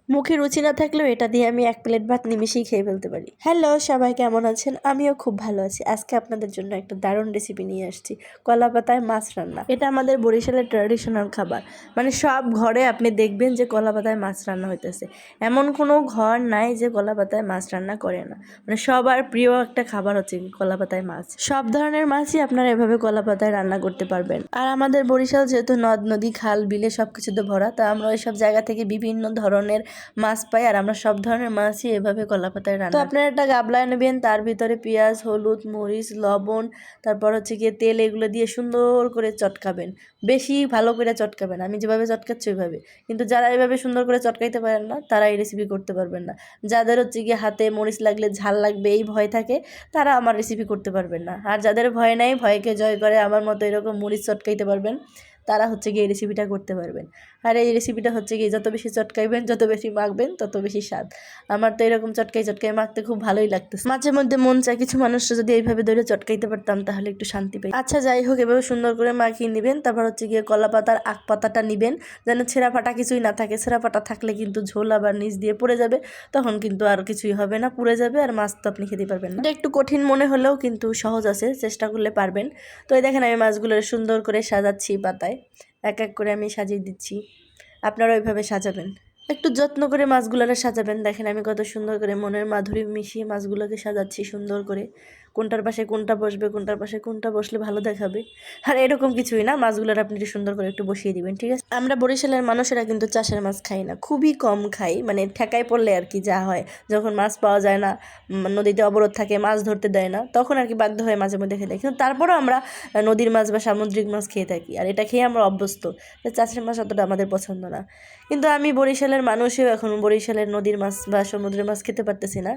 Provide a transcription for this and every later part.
মুখে রুচি না থাকলেও এটা দিয়ে আমি এক প্লেট ভাত নিমিশেই খেয়ে ফেলতে পারি। হ্যালো, সবাই কেমন আছেন? আমিও খুব ভালো আছি। আজকে আপনাদের জন্য একটা দারুণ রেসিপি নিয়ে আসছি, কলা পাতায় মাছ রান্না। এটা আমাদের বরিশালের ট্র্যাডিশনাল খাবার। মানে সব ঘরে আপনি দেখবেন যে কলা পাতায় মাছ রান্না হইতেছে। এমন কোনো ঘর নাই যে কলা পাতায় মাছ রান্না করে না। মানে সবার প্রিয় একটা খাবার হচ্ছে কলা পাতায় মাছ। সব ধরনের মাছই আপনারা এভাবে কলা পাতায় রান্না করতে পারবেন। আর আমাদের বরিশাল যেহেতু নদ নদী খাল বিলে সবকিছুতে ভরা, তা আমরা ওই সব জায়গা থেকে বিভিন্ন ধরনের মাছ পাই। আর আমরা সব ধরনের মাছই এভাবে কলা পাতায় রান্না। তো আপনারা একটা গাবলায় নেবেন, তার ভিতরে পেঁয়াজ, হলুদ, মরিচ, লবণ, তারপর হচ্ছে গিয়ে তেল, এগুলো দিয়ে সুন্দর করে চটকাবেন। বেশি ভালো করে চটকাবেন, আমি যেভাবে চটকাচ্ছি ওইভাবে। কিন্তু যারা এইভাবে সুন্দর করে চটকাইতে পারেন না, তারা এই রেসিপি করতে পারবেন না। যাদের হচ্ছে গিয়ে হাতে মরিচ লাগলে ঝাল লাগবে এই ভয় থাকে, তারা আমার রেসিপি করতে পারবেন না। আর যাদের ভয় নাই, ভয়কে জয় করে আমার মতো এরকম মরিচ চটকাইতে পারবেন, তারা হচ্ছে গিয়ে এই রেসিপিটা করতে পারবেন। আর এই রেসিপিটা হচ্ছে গিয়ে যত বেশি চটকাইবেন, যত বেশি মাখবেন, তত বেশি স্বাদ। আমার তো এরকম চটকাই চটকাই মাখতে খুব ভালোই লাগতেছে। মাঝে মধ্যে মন চায় কিছু মানুষরা যদি এইভাবে ধরে চটকাইতে পারতাম তাহলে একটু শান্তি পাই। আচ্ছা, যাই হোক, এভাবে সুন্দর করে মাখিয়ে নেবেন। তারপর হচ্ছে গিয়ে কলা পাতার আগ পাতাটা নেবেন, যেন ছেঁড়া ফাটা কিছুই না থাকে। ছেঁড়া ফাটা থাকলে কিন্তু ঝোল আবার নিচ দিয়ে পড়ে যাবে, তখন কিন্তু আর কিছুই হবে না, পুড়ে যাবে, আর মাছ তো আপনি খেতে পারবেন না। এটা একটু কঠিন মনে হলেও কিন্তু সহজ আছে, চেষ্টা করলে পারবেন। তো এই দেখেন, আমি মাছগুলো সুন্দর করে সাজাচ্ছি পাতায়, এক এক করে আমি সাজিয়ে দিচ্ছি। আপনারা ওইভাবে সাজাবেন, একটু যত্ন করে মাছগুলোকে সাজাবেন। দেখেন আমি কত সুন্দর করে মনের মাধুরী মিশিয়ে মাছগুলোকে সাজাচ্ছি সুন্দর করে। কোনটার পাশে কোনটা বসবে, কোনটার পাশে কোনটা বসলে ভালো দেখাবে। আর এরকম কিছুই না, মাছগুলোর আপনি একটু সুন্দর করে একটু বসিয়ে দিবেন, ঠিক আছে? আমরা বরিশালের মানুষেরা কিন্তু চাষের মাছ খাই না, খুবই কম খাই। মানে ঠেকায় পড়লে আর কি যা হয়, যখন মাছ পাওয়া যায় না, নদীতে অবরোধ থাকে, মাছ ধরতে দেয় না, তখন আর কি বাধ্য হয়ে মাঝে মধ্যে খেলে। কিন্তু তারপরেও আমরা নদীর মাছ বা সামুদ্রিক মাছ খেয়ে থাকি, আর এটা খেয়ে আমরা অভ্যস্ত। চাষের মাছ অতটা আমাদের পছন্দ না। কিন্তু আমি বরিশালের মানুষও এখন বরিশালের নদীর মাছ বা সমুদ্রের মাছ খেতে পারতেছি না,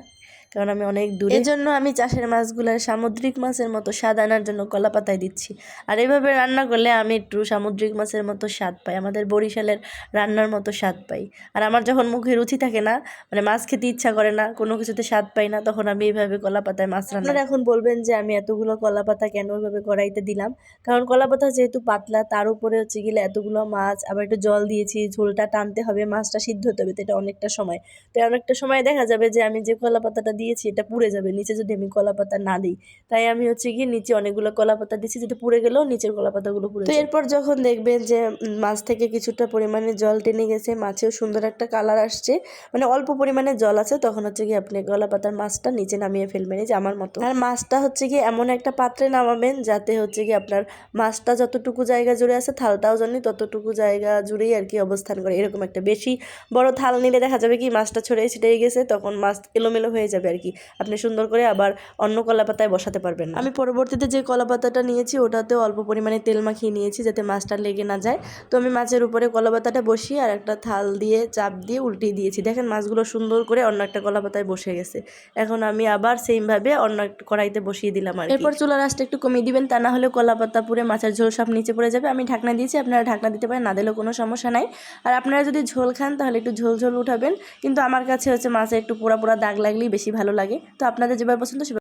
কারণ আমি অনেক দূরে। এই জন্য আমি চাষের মাছগুলোর সামুদ্রিক মাছের মতো স্বাদ আনার জন্য কলা পাতায় দিচ্ছি। আর এইভাবে রান্না করলে আমি একটু সামুদ্রিক মাছের মতো স্বাদ পাই, আমাদের বরিশালের রান্নার মতো স্বাদ পাই। আর আমার যখন মুখে রুচি থাকে না, মানে মাছ খেতে ইচ্ছা করে না, কোনো কিছুতে স্বাদ পাই না, তখন আমি এইভাবে কলা পাতায় মাছ রান্না। আপনারা এখন বলবেন যে আমি এতগুলো কলা পাতা কেন ওইভাবে কড়াইতে দিলাম? কারণ কলা পাতা যেহেতু পাতলা, তার উপরে হচ্ছে গেলে এতগুলো মাছ, আবার একটু জল দিয়েছি, ঝোলটা টানতে হবে, মাছটা সিদ্ধ হতে হবে, তো এটা অনেকটা সময়। তো অনেকটা সময় দেখা যাবে যে আমি যে কলা পাতাটা দিয়েছি এটা পুড়ে যাবে নিচে যদি আমি কলা পাতা না দিই। তাই আমি হচ্ছে গিয়ে নিচে অনেকগুলো কলা পাতা দিচ্ছি, যেটা পুড়ে গেলেও নিচের কলা পাতাগুলো পুড়ে। তো এরপর যখন দেখবেন যে মাছ থেকে কিছুটা পরিমাণে জল টেনে গেছে, মাছেও সুন্দর একটা কালার আসছে, মানে অল্প পরিমাণে জল আছে, তখন হচ্ছে গিয়ে আপনি কলা পাতার মাছটা নিচে নামিয়ে ফেলবেন, এই যে আমার মতো। আর মাছটা হচ্ছে গিয়ে এমন একটা পাত্রে নামাবেন যাতে হচ্ছে গিয়ে আপনার মাছটা যতটুকু জায়গা জুড়ে আছে, থালটাও জানি ততটুকু জায়গা জুড়েই আর কি অবস্থান করে। এরকম একটা বেশি বড় থাল নিলে দেখা যাবে কি মাছটা ছড়িয়ে ছিটিয়ে গেছে, তখন মাছ এলোমেলো হয়ে যাবে আর কি। আপনি সুন্দর করে আবার অন্য কলা পাতায় বসাতে পারবেন না। আমি পরবর্তীতে যে কলা পাতাটা নিয়েছি ওটাতেও অল্প পরিমাণে তেল মাখিয়ে নিয়েছি যাতে মাছটা লেগে না যায়। তো আমি মাছের উপরে কলা পাতাটা বসিয়ে আর একটা থাল দিয়ে চাপ দিয়ে উল্টিয়ে দিয়েছি। দেখেন মাছগুলো সুন্দর করে অন্য একটা কলা পাতায় বসে গেছে। এখন আমি আবার সেমভাবে অন্য একটা কড়াইতে বসিয়ে দিলাম আর কি। এরপর চুলার আঁচটা একটু কমিয়ে দিবেন, তা না হলে কলা পাতা পুড়ে মাছের ঝোল সব নিচে পড়ে যাবে। আমি ঢাকনা দিয়েছি, আপনারা ঢাকনা দিতে পারেন, না দিলেও কোনো সমস্যা নাই। আর আপনারা যদি ঝোল খান তাহলে একটু ঝোল ঝোল উঠাবেন, কিন্তু আমার কাছে হচ্ছে মাছে একটু পোড়া পোড়া দাগ লাগলেই বেশি ভালো লাগে। তো আপনাদের যেভাবে পছন্দ সেভাবে